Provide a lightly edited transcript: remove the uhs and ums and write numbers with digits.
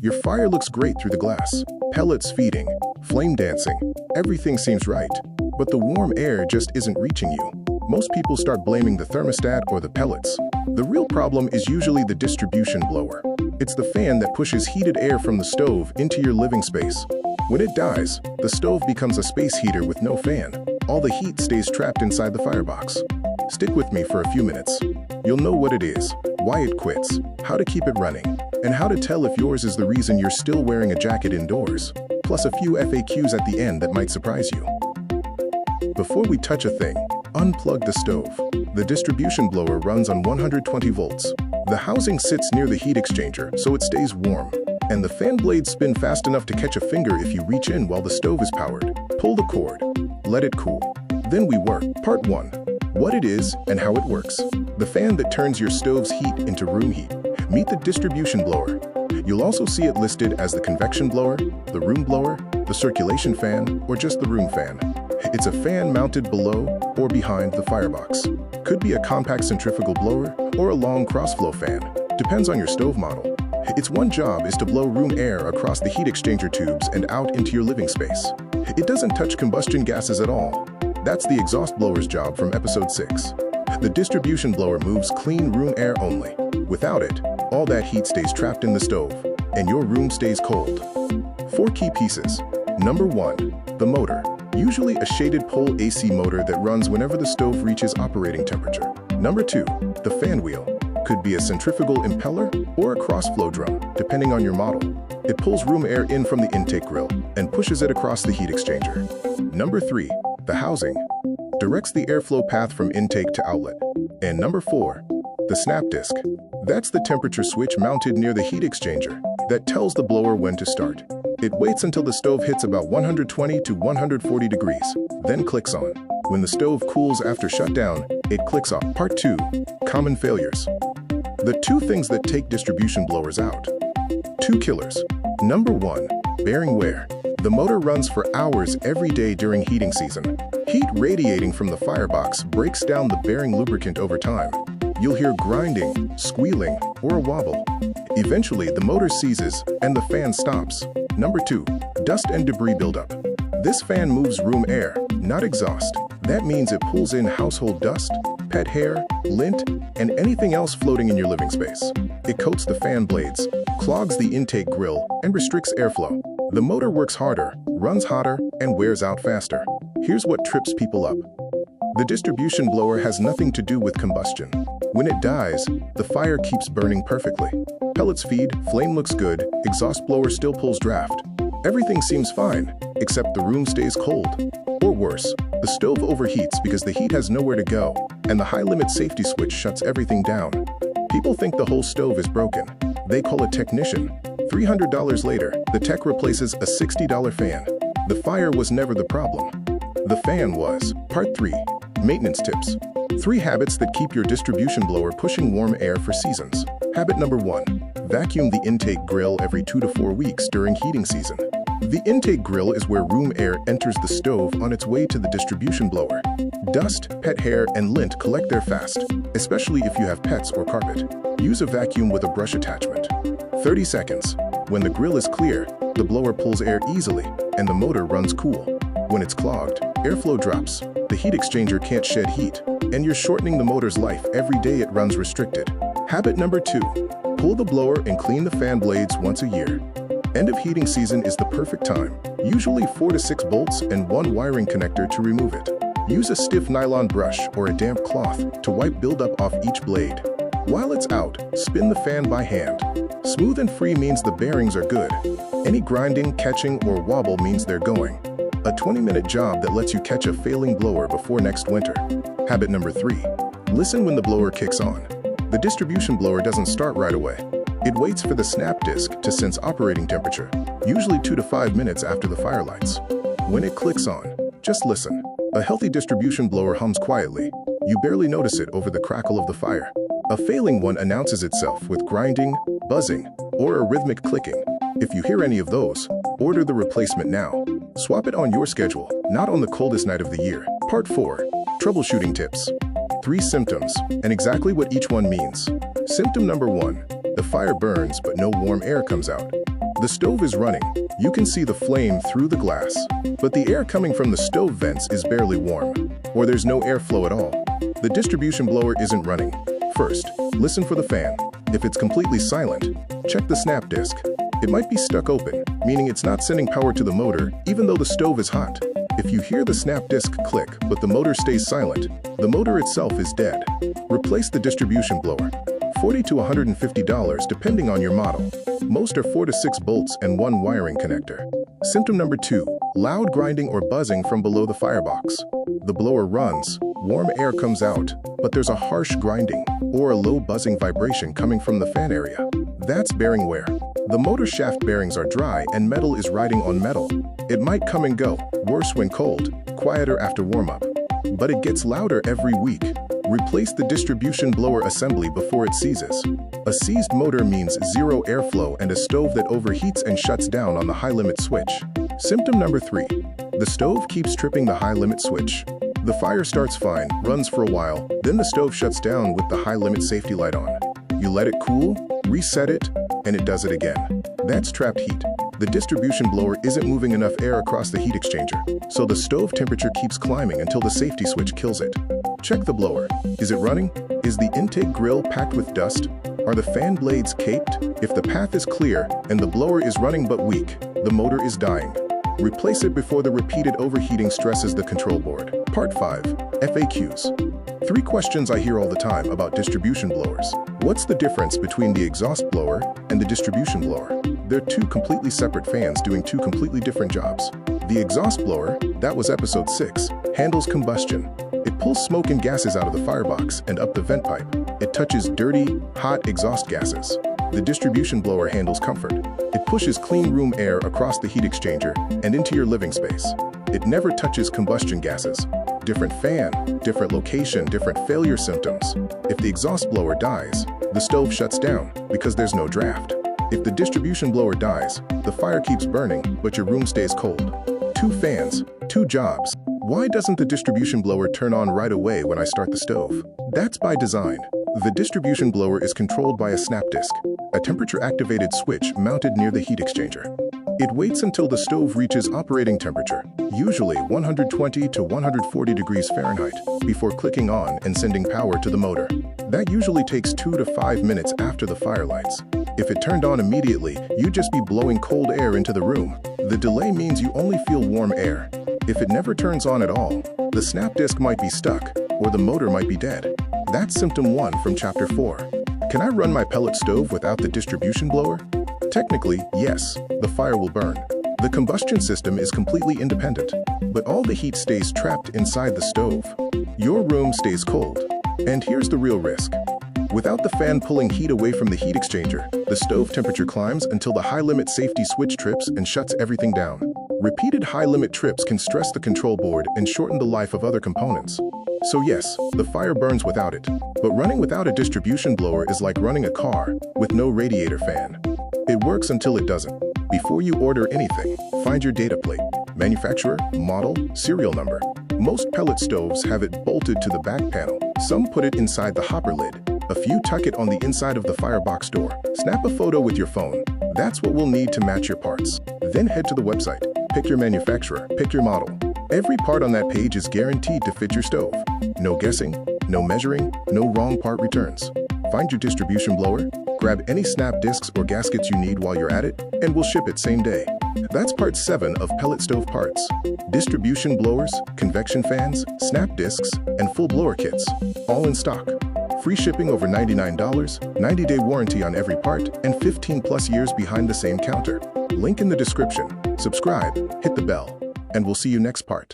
Your fire looks great through the glass. Pellets feeding, flame dancing, everything seems right. But the warm air just isn't reaching you. Most people start blaming the thermostat or the pellets. The real problem is usually the distribution blower. It's the fan that pushes heated air from the stove into your living space. When it dies, the stove becomes a space heater with no fan. All the heat stays trapped inside the firebox. Stick with me for a few minutes. You'll know what it is, why it quits, how to keep it running, and how to tell if yours is the reason you're still wearing a jacket indoors. Plus a few FAQs at the end that might surprise you. Before we touch a thing, unplug the stove. The distribution blower runs on 120 volts. The housing sits near the heat exchanger, so it stays warm. And the fan blades spin fast enough to catch a finger if you reach in while the stove is powered. Pull the cord. Let it cool. Then we work. Part 1. What it is and how it works. The fan that turns your stove's heat into room heat. Meet the distribution blower. You'll also see it listed as the convection blower, the room blower, the circulation fan, or just the room fan. It's a fan mounted below or behind the firebox. Could be a compact centrifugal blower or a long cross-flow fan. Depends on your stove model. Its one job is to blow room air across the heat exchanger tubes and out into your living space. It doesn't touch combustion gases at all. That's the exhaust blower's job from episode 6. The distribution blower moves clean room air only. Without it, all that heat stays trapped in the stove, and your room stays cold. 4 key pieces. Number 1, the motor. Usually a shaded pole AC motor that runs whenever the stove reaches operating temperature. Number 2, the fan wheel. Could be a centrifugal impeller or a cross-flow drum, depending on your model. It pulls room air in from the intake grill and pushes it across the heat exchanger. Number 3, the housing. Directs the airflow path from intake to outlet. And number 4, the snap disc. That's the temperature switch mounted near the heat exchanger that tells the blower when to start. It waits until the stove hits about 120 to 140 degrees, then clicks on. When the stove cools after shutdown, it clicks off. Part 2, common failures. The 2 things that take distribution blowers out. 2 killers. Number 1, bearing wear. The motor runs for hours every day during heating season. Heat radiating from the firebox breaks down the bearing lubricant over time. You'll hear grinding, squealing, or a wobble. Eventually, the motor seizes and the fan stops. Number 2, dust and debris buildup. This fan moves room air, not exhaust. That means it pulls in household dust, pet hair, lint, and anything else floating in your living space. It coats the fan blades, clogs the intake grill, and restricts airflow. The motor works harder, runs hotter, and wears out faster. Here's what trips people up. The distribution blower has nothing to do with combustion. When it dies, the fire keeps burning perfectly. Pellets feed, flame looks good, exhaust blower still pulls draft. Everything seems fine, except the room stays cold. Or worse, the stove overheats because the heat has nowhere to go, and the high-limit safety switch shuts everything down. People think the whole stove is broken. They call a technician. $300 later, the tech replaces a $60 fan. The fire was never the problem. The fan was. Part 3, maintenance tips. 3 habits that keep your distribution blower pushing warm air for seasons. Habit number 1, vacuum the intake grill every 2 to 4 weeks during heating season. The intake grill is where room air enters the stove on its way to the distribution blower. Dust, pet hair, and lint collect there fast, especially if you have pets or carpet. Use a vacuum with a brush attachment. 30 seconds. When the grill is clear, the blower pulls air easily, and the motor runs cool. When it's clogged, airflow drops, the heat exchanger can't shed heat, and you're shortening the motor's life every day it runs restricted. Habit number 2, pull the blower and clean the fan blades once a year. End of heating season is the perfect time, usually 4 to 6 bolts and 1 wiring connector to remove it. Use a stiff nylon brush or a damp cloth to wipe buildup off each blade. While it's out, spin the fan by hand. Smooth and free means the bearings are good. Any grinding, catching, or wobble means they're going. A 20-minute job that lets you catch a failing blower before next winter. Habit number 3, listen when the blower kicks on. The distribution blower doesn't start right away. It waits for the snap disc to sense operating temperature, usually 2 to 5 minutes after the fire lights. When it clicks on, just listen. A healthy distribution blower hums quietly. You barely notice it over the crackle of the fire. A failing one announces itself with grinding, buzzing, or a rhythmic clicking. If you hear any of those, order the replacement now. Swap it on your schedule, not on the coldest night of the year. Part 4, troubleshooting tips. 3 symptoms, and exactly what each one means. Symptom number 1, the fire burns but no warm air comes out. The stove is running. You can see the flame through the glass. But the air coming from the stove vents is barely warm, or there's no airflow at all. The distribution blower isn't running. First, listen for the fan. If it's completely silent, check the snap disc. It might be stuck open, meaning it's not sending power to the motor, even though the stove is hot. If you hear the snap disc click, but the motor stays silent, the motor itself is dead. Replace the distribution blower. $40 to $150 depending on your model. Most are 4 to 6 bolts and 1 wiring connector. Symptom number 2, loud grinding or buzzing from below the firebox. The blower runs, warm air comes out, but there's a harsh grinding or a low buzzing vibration coming from the fan area. That's bearing wear. The motor shaft bearings are dry and metal is riding on metal. It might come and go, worse when cold, quieter after warm-up. But it gets louder every week. Replace the distribution blower assembly before it seizes. A seized motor means zero airflow and a stove that overheats and shuts down on the high-limit switch. Symptom number 3. The stove keeps tripping the high-limit switch. The fire starts fine, runs for a while, then the stove shuts down with the high-limit safety light on. You let it cool, reset it, and it does it again. That's trapped heat. The distribution blower isn't moving enough air across the heat exchanger, so the stove temperature keeps climbing until the safety switch kills it. Check the blower. Is it running? Is the intake grill packed with dust? Are the fan blades caped? If the path is clear and the blower is running but weak, the motor is dying. Replace it before the repeated overheating stresses the control board. Part 5. FAQs. 3 questions I hear all the time about distribution blowers. What's the difference between the exhaust blower and the distribution blower? They're 2 completely separate fans doing 2 completely different jobs. The exhaust blower, that was episode 6, handles combustion. It pulls smoke and gases out of the firebox and up the vent pipe. It touches dirty, hot exhaust gases. The distribution blower handles comfort. It pushes clean room air across the heat exchanger and into your living space. It never touches combustion gases. Different fan, different location, different failure symptoms. If the exhaust blower dies, the stove shuts down because there's no draft. If the distribution blower dies, the fire keeps burning, but your room stays cold. 2 fans, 2 jobs. Why doesn't the distribution blower turn on right away when I start the stove? That's by design. The distribution blower is controlled by a snap disc, a temperature-activated switch mounted near the heat exchanger. It waits until the stove reaches operating temperature, usually 120 to 140 degrees Fahrenheit, before clicking on and sending power to the motor. That usually takes 2 to 5 minutes after the fire lights. If it turned on immediately, you'd just be blowing cold air into the room. The delay means you only feel warm air. If it never turns on at all, the snap disc might be stuck, or the motor might be dead. That's symptom 1 from chapter 4. Can I run my pellet stove without the distribution blower? Technically, yes, the fire will burn. The combustion system is completely independent, but all the heat stays trapped inside the stove. Your room stays cold. And here's the real risk. Without the fan pulling heat away from the heat exchanger, the stove temperature climbs until the high-limit safety switch trips and shuts everything down. Repeated high-limit trips can stress the control board and shorten the life of other components. So yes, the fire burns without it, but running without a distribution blower is like running a car with no radiator fan. It works until it doesn't. Before you order anything, find your data plate, manufacturer, model, serial number. Most pellet stoves have it bolted to the back panel. Some put it inside the hopper lid. A few tuck it on the inside of the firebox door. Snap a photo with your phone. That's what we'll need to match your parts. Then head to the website. Pick your manufacturer, pick your model. Every part on that page is guaranteed to fit your stove. No guessing, no measuring, no wrong part returns. Find your distribution blower, grab any snap discs or gaskets you need while you're at it, and we'll ship it same day. That's part 7 of pellet stove parts. Distribution blowers, convection fans, snap discs, and full blower kits, all in stock. Free shipping over $99, 90-day warranty on every part, and 15+ years behind the same counter. Link in the description. Subscribe, hit the bell, and we'll see you next part.